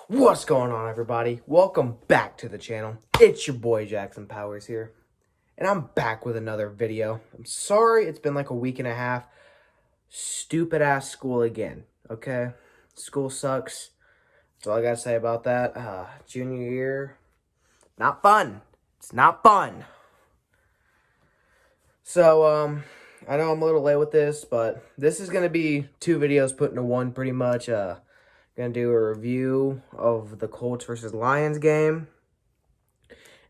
What's going on, everybody? Welcome back to the channel. It's your boy Jackson Powers here, and I'm back with another video. I'm sorry it's been like a week and a half. Stupid ass school again, okay? School sucks. That's all I gotta say about that. Junior year, not fun. It's not fun. So, I know I'm a little late with this, but this is gonna be two videos put into one pretty much. Gonna do a review of the Colts versus Lions game.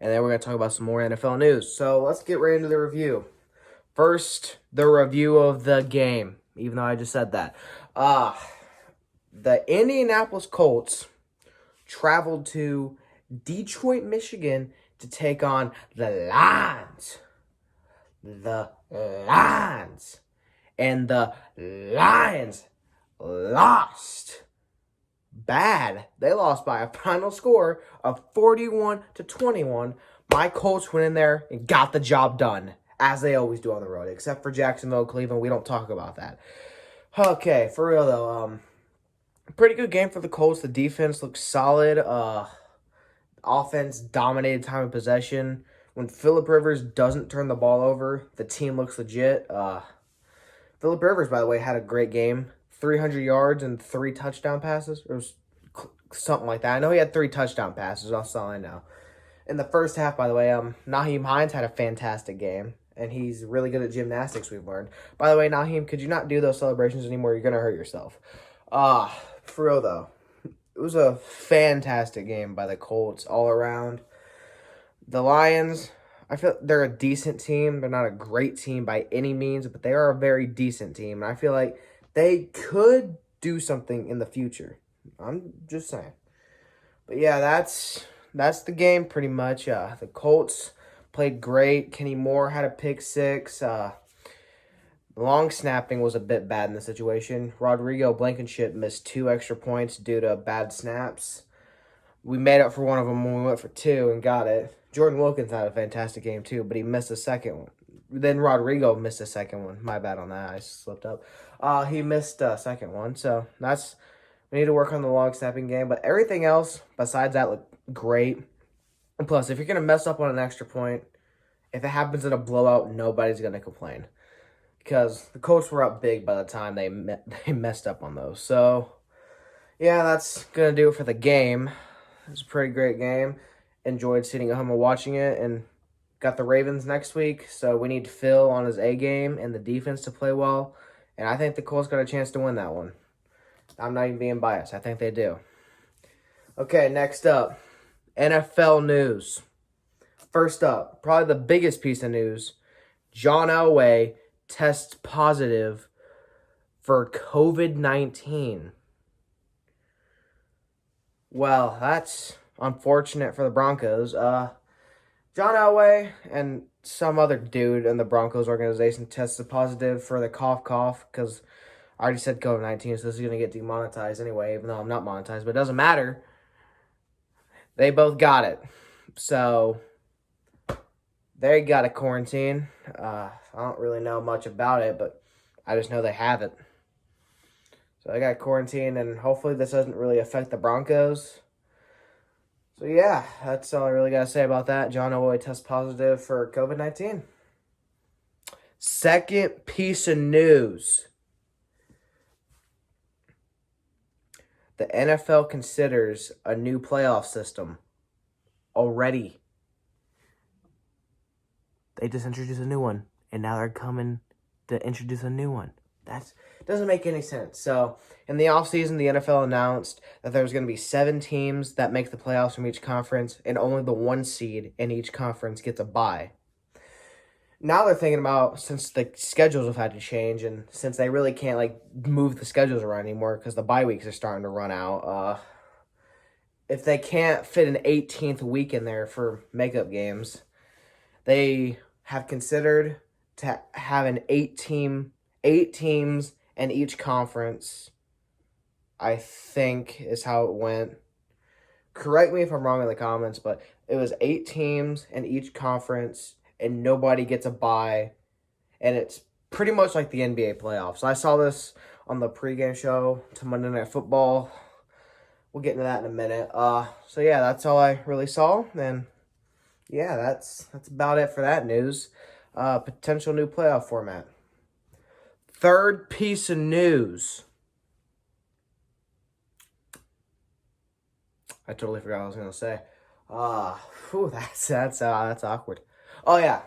And then we're gonna talk about some more NFL news. So let's get right into the review. First, the review of the game, even though I just said that. The Indianapolis Colts traveled to Detroit, Michigan to take on the Lions. The Lions. And the Lions lost. Bad. They lost by a final score of 41-21. My Colts went in there and got the job done, as they always do on the road, except for Jacksonville, Cleveland. We don't talk about that. Okay, for real though, pretty good game for the Colts. The defense looked solid. Offense dominated time of possession. When Phillip Rivers doesn't turn the ball over, the team looks legit. Phillip Rivers, by the way, had a great game. 300 yards and 3 touchdown passes. It was something like that. I know he had 3 touchdown passes. That's all I know. In the first half, by the way, Nyheim Hines had a fantastic game. And he's really good at gymnastics, we've learned. By the way, Nyheim, could you not do those celebrations anymore? You're going to hurt yourself. For real, though. It was a fantastic game by the Colts all around. The Lions, I feel they're a decent team. They're not a great team by any means, but they are a very decent team. And I feel like they could do something in the future. I'm just saying. But yeah, that's the game pretty much. The Colts played great. Kenny Moore had a pick six. Long snapping was a bit bad in the situation. Rodrigo Blankenship missed 2 extra points due to bad snaps. We made up for one of them when we went for 2 and got it. Jordan Wilkins had a fantastic game too, but he missed the second one. Then Rodrigo missed the second one. My bad on that. I slipped up. He missed a second one. So we need to work on the long snapping game. But everything else besides that looked great. And plus, if you're going to mess up on an extra point, if it happens in a blowout, nobody's going to complain. Because the Colts were up big by the time they messed up on those. So, yeah, that's going to do it for the game. It was a pretty great game. Enjoyed sitting at home and watching it. And got the Ravens next week, so we need Phil on his A game and the defense to play well. And I think the Colts got a chance to win that one. I'm not even being biased. I think they do. Okay, next up, NFL news. First up, probably the biggest piece of news. John Elway tests positive for COVID-19. Well, that's unfortunate for the Broncos. John Elway and some other dude in the Broncos organization tested positive for the cough because I already said COVID-19, so this is going to get demonetized anyway, even though I'm not monetized, but it doesn't matter. They both got it. So they got a quarantine. I don't really know much about it, but I just know they have it. So they got quarantine, and hopefully this doesn't really affect the Broncos. So, yeah, that's all I really got to say about that. John Elway tests positive for COVID-19. Second piece of news. The NFL considers a new playoff system already. They just introduced a new one, and now they're coming to introduce a new one. That doesn't make any sense. So, in the offseason, the NFL announced that there's going to be 7 teams that make the playoffs from each conference, and only the 1 seed in each conference gets a bye. Now they're thinking about, since the schedules have had to change, and since they really can't, move the schedules around anymore because the bye weeks are starting to run out, if they can't fit an 18th week in there for makeup games, they have considered to have an 8 teams in each conference, I think is how it went. Correct me if I'm wrong in the comments, but it was 8 teams in each conference, and nobody gets a bye, and it's pretty much like the NBA playoffs. I saw this on the pregame show to Monday Night Football we'll get into that in a minute. So yeah, that's all I really saw. And yeah, that's about it for that news. Potential new playoff format. Third piece of news. I totally forgot what I was gonna say. That's awkward. Oh yeah,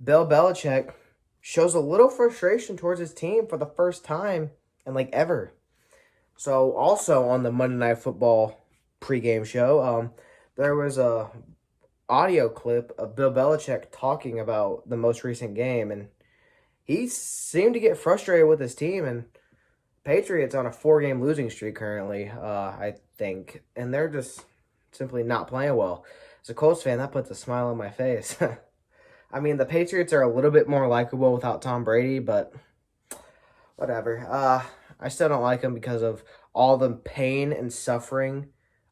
Bill Belichick shows a little frustration towards his team for the first time in like ever. So also on the Monday Night Football pregame show, there was a audio clip of Bill Belichick talking about the most recent game, and he seemed to get frustrated with his team. And Patriots on a 4-game losing streak currently, I think, and they're just simply not playing well. As a Colts fan, that puts a smile on my face. I mean, the Patriots are a little bit more likable without Tom Brady, but whatever. I still don't like them because of all the pain and suffering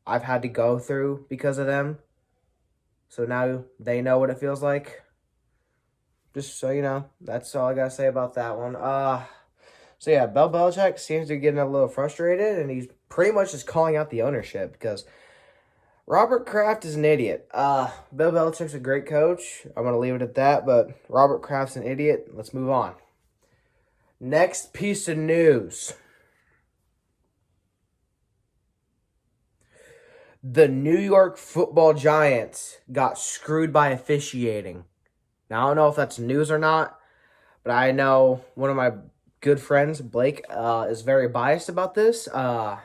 I've had to go through because of them. So now they know what it feels like. Just so you know, that's all I gotta say about that one. So yeah, Bill Belichick seems to be getting a little frustrated, and he's pretty much just calling out the ownership because Robert Kraft is an idiot. Bill Belichick's a great coach. I'm gonna leave it at that, but Robert Kraft's an idiot. Let's move on. Next piece of news. The New York Football Giants got screwed by officiating. Now, I don't know if that's news or not, but I know one of my good friends, Blake, is very biased about this. So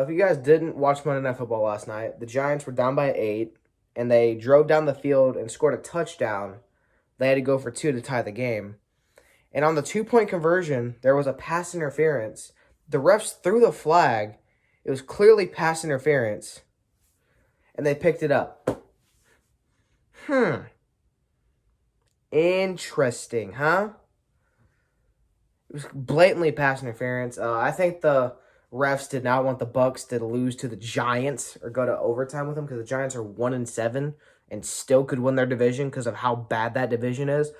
if you guys didn't watch Monday Night Football last night, the Giants were down by 8, and they drove down the field and scored a touchdown. They had to go for 2 to tie the game. And on the 2-point conversion, there was a pass interference. The refs threw the flag. It was clearly pass interference, and they picked it up. Interesting, huh? It was blatantly pass interference. I think the refs did not want the Bucs to lose to the Giants or go to overtime with them because the Giants are 1-7 and still could win their division because of how bad that division is.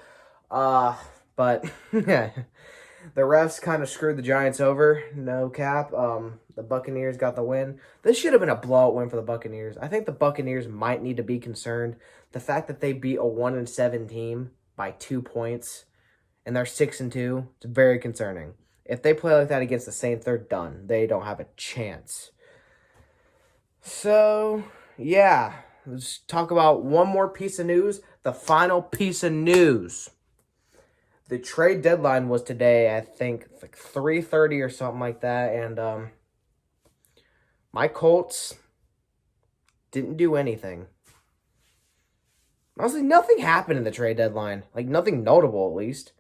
But yeah, the refs kind of screwed the Giants over. No cap. The Buccaneers got the win. This should have been a blowout win for the Buccaneers. I think the Buccaneers might need to be concerned. The fact that they beat a 1-7 team by 2 points and they're 6-2, it's very concerning. If they play like that against the Saints, they're done. They don't have a chance. So, yeah. Let's talk about one more piece of news. The final piece of news. The trade deadline was today, I think, like 3:30 or something like that. And my Colts didn't do anything. Honestly, nothing happened in the trade deadline. Like, nothing notable, at least.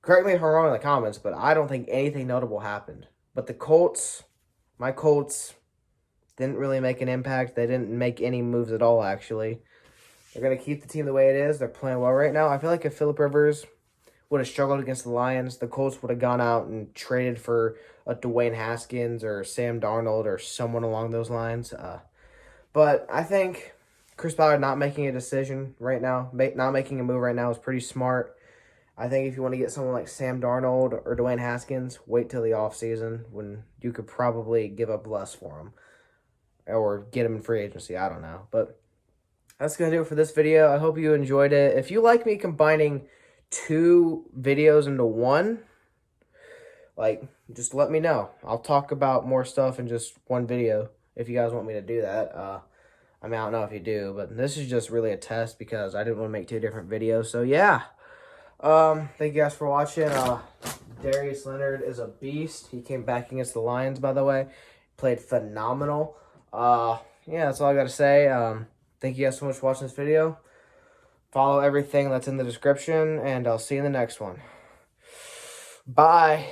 Correct me if I'm wrong in the comments, but I don't think anything notable happened. But the Colts, my Colts, didn't really make an impact. They didn't make any moves at all, actually. They're going to keep the team the way it is. They're playing well right now. I feel like if Phillip Rivers would have struggled against the Lions, the Colts would have gone out and traded for a Dwayne Haskins or Sam Darnold or someone along those lines. But I think Chris Ballard not making a decision right now, not making a move right now is pretty smart. I think if you want to get someone like Sam Darnold or Dwayne Haskins, wait till the offseason when you could probably give up less for them. Or get them in free agency, I don't know. But that's going to do it for this video. I hope you enjoyed it. If you like me combining 2 videos into one, like, just let me know. I'll talk about more stuff in just one video if you guys want me to do that. I mean, I don't know if you do, but this is just really a test because I didn't want to make 2 different videos. So, yeah. Thank you guys for watching. Darius Leonard is a beast. He came back against the Lions, by the way. Played phenomenal. Yeah, that's all I got to say. Thank you guys so much for watching this video. Follow everything that's in the description, and I'll see you in the next one. Bye.